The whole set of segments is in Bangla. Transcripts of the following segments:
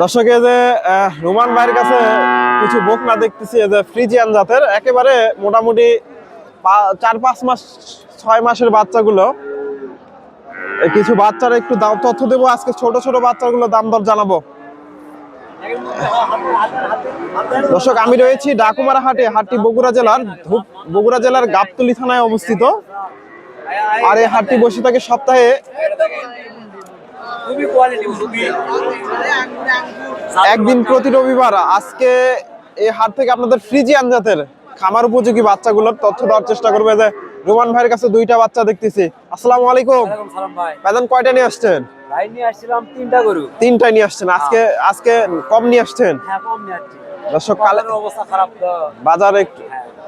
দর্শক, এই যে রোমান ভাইয়ের কাছে কিছু বকনা দেখতেছি, এই যে ফ্রিজিয়ান জাতের, একেবারে মোটামুটি 4-5 মাস 6 মাসের বাচ্চাগুলো। কিছু বাচ্চারা একটু দাম তথ্য দেবো আজকে, ছোট ছোট বাচ্চাগুলো দাম দর জানাবো। দর্শক, আমি রয়েছি ডাকুমারা হাটে। হাটটি বগুড়া জেলার গাবতলী থানায় অবস্থিত। আর এই হাটটি বসে থাকে সপ্তাহে একদিন, প্রতি রবিবার। আজকে এই হাট থেকে আপনাদের ফ্রিজিয়ান জাতের খামার উপযোগী বাচ্চাগুলোর তথ্য দেওয়ার চেষ্টা করবে। যে রোমান ভাইয়ের কাছে দুইটা বাচ্চা দেখতেছি। আসসালামু আলাইকুম। ভাইজান, কয়টা নিয়ে আসছেন? ভাই নিয়ে আসছিলাম 3টা গরু। 3টা নিয়ে আসছেন। আজকে কম নিয়ে আসছেন? হ্যাঁ, কম নিয়ে আসছি। দর্শক, কালের অবস্থা খারাপ তো বাজারে।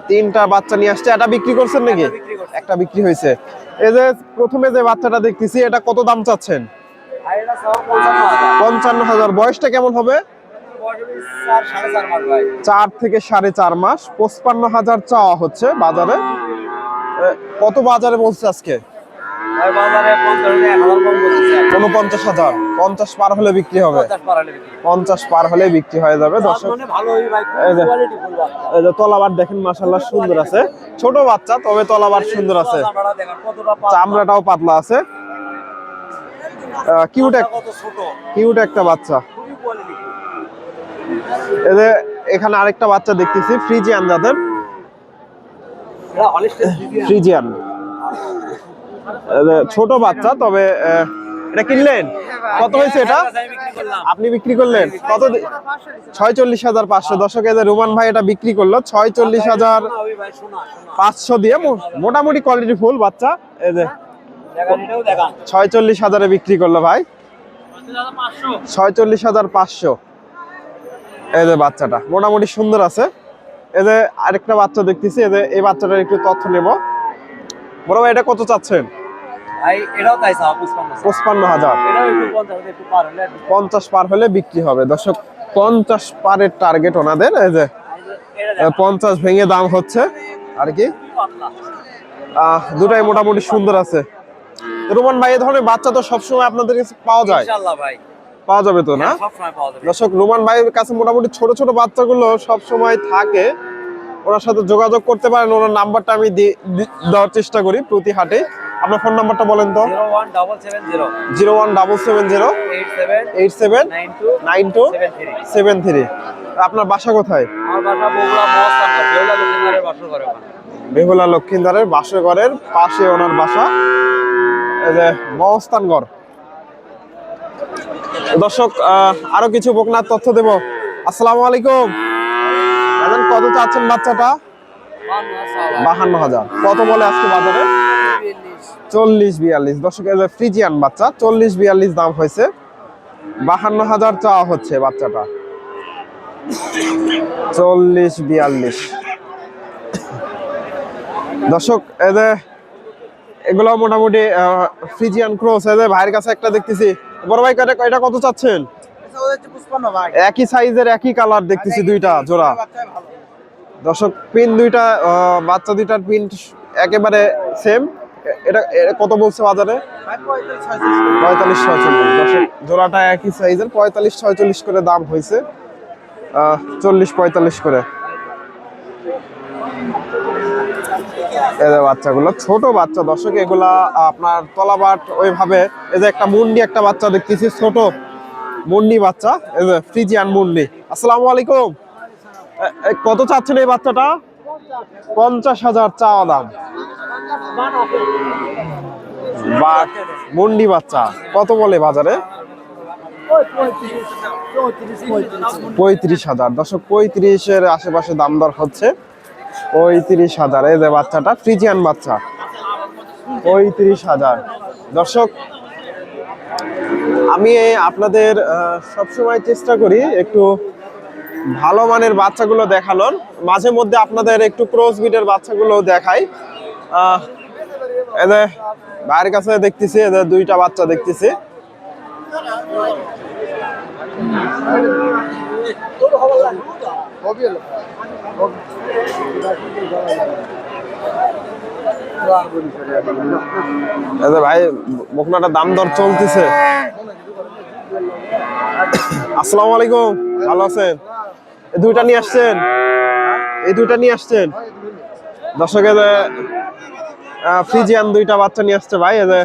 3টা বাচ্চা নিয়ে আসছে। এটা বিক্রি করছেন নাকি? একটা বিক্রি হয়েছে। এই যে প্রথমে যে বাচ্চাটা দেখতেছি, এটা কত দাম চাচ্ছেন? 55,000। বয়সটা কেমন হবে? 4 থেকে 4.5 মাস। 55,000 চাওয়া হচ্ছে বাজারে। কত বাজারে বলছে আজকে? 49,000। 50 পার হলে বিক্রি হবে। 50 পার হলে বিক্রি হয়ে যাবে। দর্শক, এই যে তলাবার দেখেন, মাশাআল্লাহ সুন্দর আছে। ছোট বাচ্চা, তবে তলাবার সুন্দর আছে, চামড়াটাও পাতলা আছে। কিউট একটা বাচ্চা। এই যে এখানে আরেকটা বাচ্চা দেখতেছি, ফ্রিজিয়ান জাতের। ফ্রিজিয়ান ছোট বাচ্চা, তবে এটা কিনলেন? কত হয়েছে এটা? আপনি বিক্রি করলেন কত? 46,500। দর্শক, এই যে রোমান ভাই এটা বিক্রি করলো 46,500 দিয়ে। মোটামুটি কোয়ালিটি ফুল বাচ্চা। এই যে 46,000-এ বিক্রি করলো ভাই। 46,500। এই যে বাচ্চাটা মোটামুটি সুন্দর আছে। এই যে আরেকটা বাচ্চা দেখতেছি, এই যে এই বাচ্চাটার একটু তথ্য নেব। বড় ভাই, এটা কত চাচ্ছেন? ভাই এটাও তাই 55,000। 55,000। 50 পার হলে বিক্রি হবে। দর্শক, 50 পারের টার্গেট ওনাদের। এই যে 50 ভেঙে দাম হচ্ছে আর কি। দুটাই মোটামুটি সুন্দর আছে। রোমান ভাই, এই ধরনের বাচ্চা তো সবসময় আপনাদের কাছে পাওয়া যায়? ইনশাআল্লাহ ভাই, পাওয়া যাবে তো না? সবসময় পাওয়া যাবে। দর্শক, রোমান ভাইয়ের কাছে মোটামুটি ছোট ছোট বাচ্চাগুলো সব সময় থাকে। ওনার সাথে যোগাযোগ করতে পারেন। ওনার নাম্বারটা আমি দেওয়ার চেষ্টা করি প্রতি হাটে। আপনার ফোন নাম্বারটা বলেন তো। 01770 87929273। আপনার বাসা কোথায়? আমার বাসা বগুড়া মহস্থানগর, বেহুলা লক্ষ্মীদারের বাসর ঘরে। বেহুলা লক্ষ্মীদারের বাসর ঘরের পাশে ওনার বাসা। এই যে মহস্থানগর। দর্শক, আরো কিছু বকনার তথ্য দেব। আসসালামু আলাইকুম। এখন কত চাচ্ছেন বাচ্চাটা? 52,000। কত বলে আজকে বাজারে? 40-42। দর্শক, এই যে ফ্রিজিয়ান বাচ্চা, 40-42 দাম হয়েছে। 52,000 চাওয়া হচ্ছে বাচ্চাটা। 40-42। দর্শক, এই যে এগুলো মোটামুটি ফ্রিজিয়ান ক্রস। এই যে ভাইয়ের কাছে একটা দেখতেছি। বড় ভাই, এটা কত চাচ্ছেন? একই সাইজের, একই কালার দেখতেছি, দুইটা জোড়া। দর্শক, প্রিন্ট দুইটা, বাচ্চা দুইটার প্রিন্ট একেবারে সেম। এটা কত বলছে বাজারে? 45-46। দর্শক, জোড়াটা একই সাইজের, 45-46 করে দাম হয়েছে। 40-45 করে। বাচ্চাগুলো ছোট বাচ্চা। দর্শক, এগুলা আপনার তলাবাট ওইভাবে। এই যে একটা মুন্ডি, একটা বাচ্চা দেখতেছি, ছোট মুন্ডি বাচ্চা। এই যে ফ্রিজিয়ান মুন্ডি। আসসালামু আলাইকুম। কত চাচ্ছেন এই বাচ্চাটা? 50,000 চাওয়া দাম। মুন্ডি বাচ্চা কত বলে বাজারে? 35,000। দর্শক, 35-এর আশেপাশে দাম দর হচ্ছে। 35,000। এই যে বাচ্চাটা ফ্রিজিয়ান বাচ্চা, 35,000। দর্শক, আমি আপনাদের সবসময় চেষ্টা করি একটু ভালো মানের বাচ্চাগুলো দেখানোর। মাঝে মধ্যে আপনাদের একটু ক্রস ব্রিডের বাচ্চাগুলো দেখাই। এদের ভাইয়ের কাছে দেখতেছি, এদের দুইটা বাচ্চা দেখতেছি। এই যে ভাই বকনাটা দাম দর চলতেছে। আসসালামু আলাইকুম, ভালো আছেন? এই দুইটা নিয়ে আসছেন? এই দুইটা নিয়ে আসছেন? দর্শকের ফ্রিজিয়ান দুইটা বাচ্চা নিয়ে আসছে ভাই। এই যে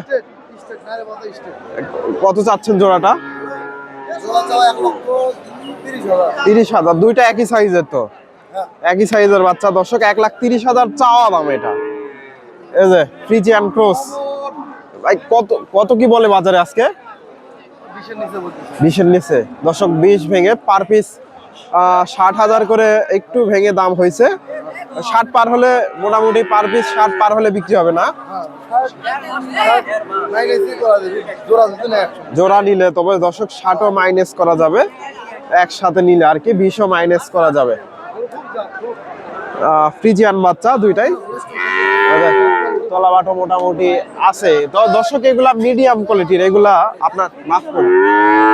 কত চাচ্ছেন জোড়াটা? 30,000। দুইটা একই সাইজের তো, একই সাইজের বাচ্চা। দর্শক 1,30,000 চাওয়া দাম এটা। এই যে ফ্রিজিয়ান ক্রস ভাই, কত কত কি বলে বাজারে আজকে? 20-এর নিচে। দর্শক 20 ভেঙে পার পিস 60,000 করে একটু ভেঙে দাম হয়েছে। 60 পার হলে মোটামুটি পার পিস 60 পার হলে বিক্রি হবে না? জোড়া নিলে তবে দর্শক 60ও মাইনাস করা যাবে, একসাথে নিলে আর কি 20ও মাইনাস করা যাবে। ফ্রিজিয়ান বাচ্চা দুইটাই। তলাবাটো মোটামুটি আছে তো দর্শক। এগুলা মিডিয়াম কোয়ালিটির, এগুলা আপনার মাফ করুন,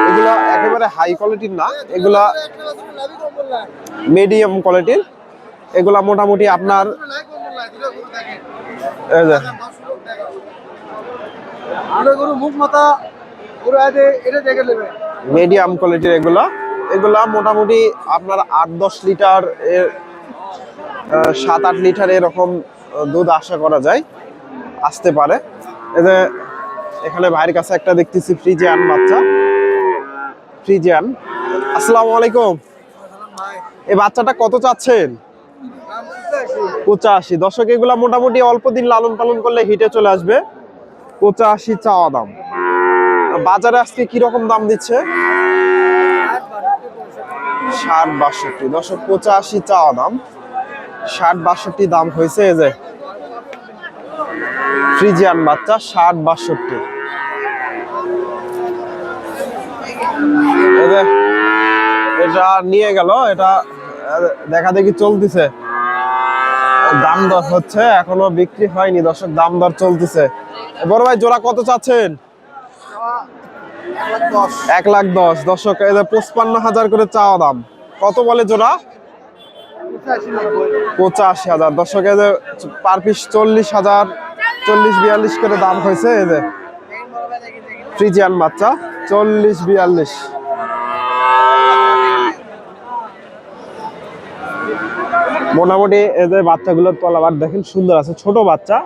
এগুলা একেবারে হাই কোয়ালিটির না, এগুলা মিডিয়াম কোয়ালিটির। এগুলা মোটামুটি আপনার এই যে মিডিয়াম কোয়ালিটির এগুলা। এগুলা মোটামুটি আপনার 8-10 লিটার, 7-8 লিটার এরকম দুধ আশা করা যায়, আসতে পারে। এই যে এখানে ভাইয়ের কাছে একটা দেখতেছি ফ্রিজিয়ান বাচ্চা, ফ্রিজিয়ান। আসসালামু আলাইকুম, এই বাচ্চাটা কত চাচ্ছেন? 85। দর্শক এগুলা মোটামুটি অল্প দিন লালন পালন করলে হিটে চলে আসবে। 85 চাওয়া দাম। বাজারে আজকে কি রকম দাম দিচ্ছে? 60-62। দর্শক 85 চাওয়া দাম, 60-62 দাম হয়েছে। এই যে ফ্রিজিয়ান বাচ্চা 60-62। এই যে এটা নিয়ে গেল, এটা দেখা দেখি চলতেছে, দাম দর হচ্ছে, এখনো বিক্রি হয়নি দর্শক, দাম দর চলতেছে। বড় ভাই জোড়া কত চাচ্ছেন? 1,10,000। দর্শক এই যে 55,000 করে চাওয়া দাম। কত বলে জোড়া? 85,000। দর্শক এই যে পার পিস 40,000, 40-42 করে দাম হয়েছে। এই যে ফ্রিজিয়ান বাচ্চা 40-42। মোটামুটি এদের বাচ্চাগুলোর তলাবাট দেখেন সুন্দর আছে, ছোট বাচ্চা,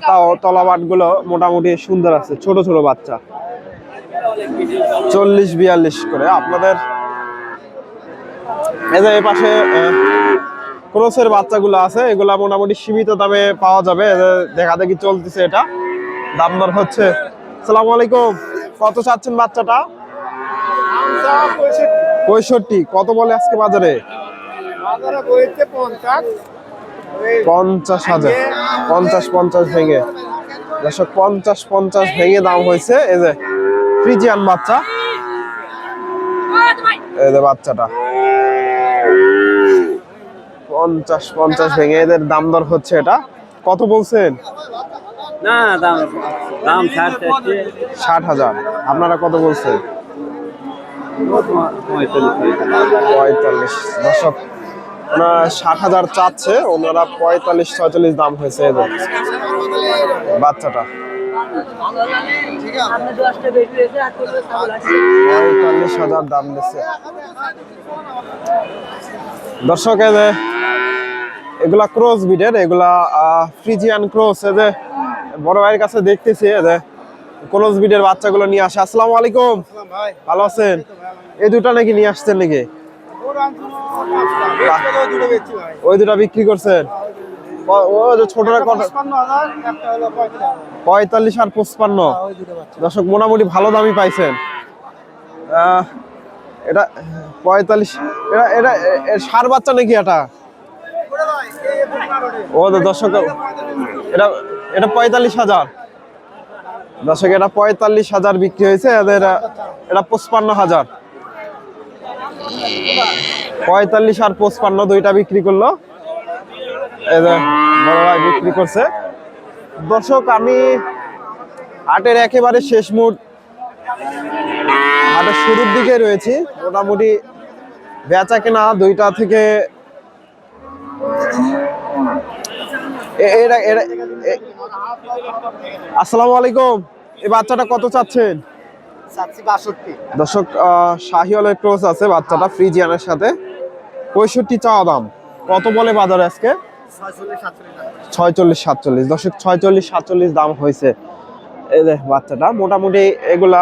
তাও তলাবাট গুলো মোটামুটি সুন্দর আছে, ছোট ছোট বাচ্চা। 40-42 করে আপনাদের। এই যে এই পাশে ক্রসের বাচ্চাগুলো আছে, এগুলা মোটামুটি সীমিত দামে পাওয়া যাবে, দেখা দেখি চলতেছে, এটা দাম দর হচ্ছে। আসসালামু আলাইকুম, কত চাচ্ছেন বাচ্চাটা? 65। কত বলে আজকে বাজারে? 50,000। 50 ভেঙে দর্শক 50 ভেঙে দাম হয়েছে। এই যে ফ্রিজিয়ান বাচ্চা, এই যে বাচ্চাটা 50 ভেঙে এদের দাম দর হচ্ছে। এটা কত বলছেন? না দাম দাম 60,000। আপনারা কত বলছেন? 45। দর্শক ওনারা 60,000 চাচ্ছে, ওনারা 45-46 দাম হয়েছে এদের বাচ্চাটা। 45,000 দাম দিচ্ছে দর্শক। এগুলা ক্রস বিডের, এগুলা ফ্রিজিয়ান ক্রস। এদের বড় ভাইয়ের কাছে দেখতেছি এদের ক্রস বিডের বাচ্চাগুলো নিয়ে আসে। আসসালামু আলাইকুম, ভালো আছেন? এই দুটা নাকি নিয়ে আসছেন নাকি? ওই দুটা বিক্রি করছেন? ছোটরা কত? 45 আর 55। দর্শক মোটামুটি ভালো দামই পাইছেন। এটা 45। এটা ষাঁড় বাচ্চা নাকি এটা? ও দর্শক এটা 45,000। দর্শক এটা 45,000 বিক্রি হয়েছে। এদের এটা 55,000। 45 আর 55 দুইটা বিক্রি করলো, এদের বড় ভাই বিক্রি করছে। দর্শক আমি হাটের একেবারে শেষ মুহূর্ত, হাটের শুরুর দিকে রয়েছি। মোটামুটি বেচা কেনা 2টা থেকে আসসালামু আলাইকুম। এই বাচ্চাটা কত চাচ্ছেন? দর্শক, শাহিওয়ালের ক্রস আছে বাচ্চাটা ফ্রিজিয়ানের সাথে, 65 চাওয়া দাম। কত বলে বাজারে আজকে? 46-47। দর্শক, 46-47 দাম হয়েছে। এই যে বাচ্চাটা মোটামুটি এগুলা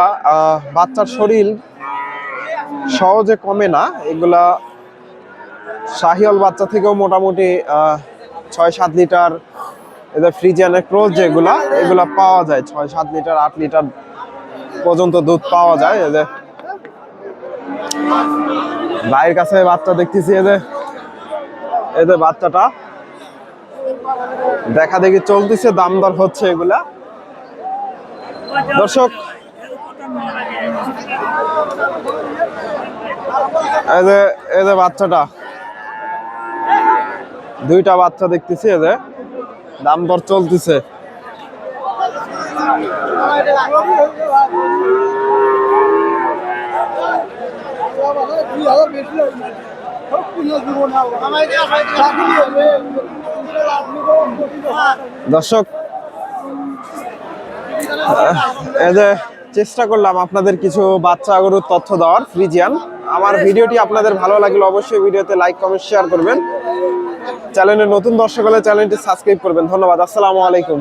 বাচ্চার শরীর সহজে কমে না, এগুলা শাহিওয়াল বাচ্চা থেকেও মোটামুটি 6-7 লিটার, এদের ফ্রিজিয়ানের ক্রস যেগুলা এগুলা পাওয়া যায় 6-7 লিটার 8 লিটার পর্যন্ত দুধ পাওয়া যায়। এদের ভাইয়ের কাছে বাচ্চা দেখতেছি, এদের বাচ্চাটা দেখা দেখি চলতেছে, দাম দর হচ্ছে এগুলা। দর্শক, এই যে বাচ্চাটা, দুইটা বাচ্চা দেখতেছি, এদের দাম দর চলতেছে। দর্শক, এই যে চেষ্টা করলাম আপনাদের কিছু বাচ্চা গরুর তথ্য দেওয়ার ফ্রিজিয়ান। আমার ভিডিওটি আপনাদের ভালো লাগলে অবশ্যই ভিডিওতে লাইক কমেন্ট শেয়ার করবেন। চ্যানেলের নতুন দর্শক হলে চ্যানেলটি সাবস্ক্রাইব করবেন। ধন্যবাদ। আসসালামু আলাইকুম।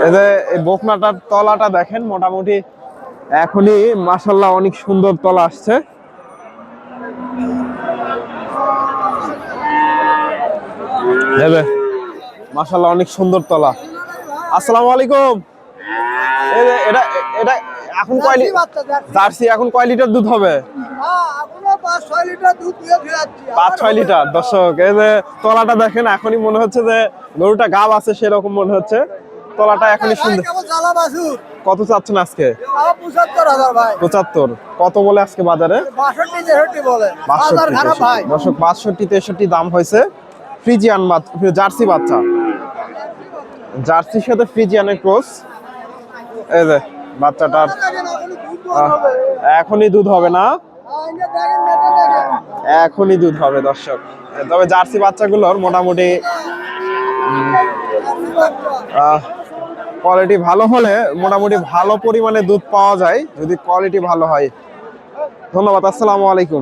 এই যে এই বকনাটার তলাটা দেখেন, মোটামুটি এখনই মাশাআল্লাহ অনেক সুন্দর তলা আসছে। মাশাআল্লাহ অনেক সুন্দর তলা। আসসালামু আলাইকুম। এটা এটা এখন কয় জার্সি, এখন কয় লিটার দুধ হবে? 5-6 লিটার। দর্শক, এই যে তলাটা দেখেন, এখনই মনে হচ্ছে যে গরুটা গাব আছে, সেরকম মনে হচ্ছে। তলাটা এখনই সুন্দর। কত চাচ্ছেন আজকে? 75। কত বলে আজকে বাজারে? 62-63। দর্শক, 62-63 দাম হয়েছে। ফ্রিজিয়ান জার্সি বাচ্চা, জার্সির সাথে ফ্রিজিয়ানের ক্রস। এই যে বাচ্চাটার এখনই দুধ হবে না, এখনই দুধ হবে দর্শক। তবে জার্সি বাচ্চাগুলোর মোটামুটি কোয়ালিটি ভালো হলে মোটামুটি ভালো পরিমাণে দুধ পাওয়া যায়, যদি কোয়ালিটি ভালো হয়। ধন্যবাদ। আসসালামু আলাইকুম।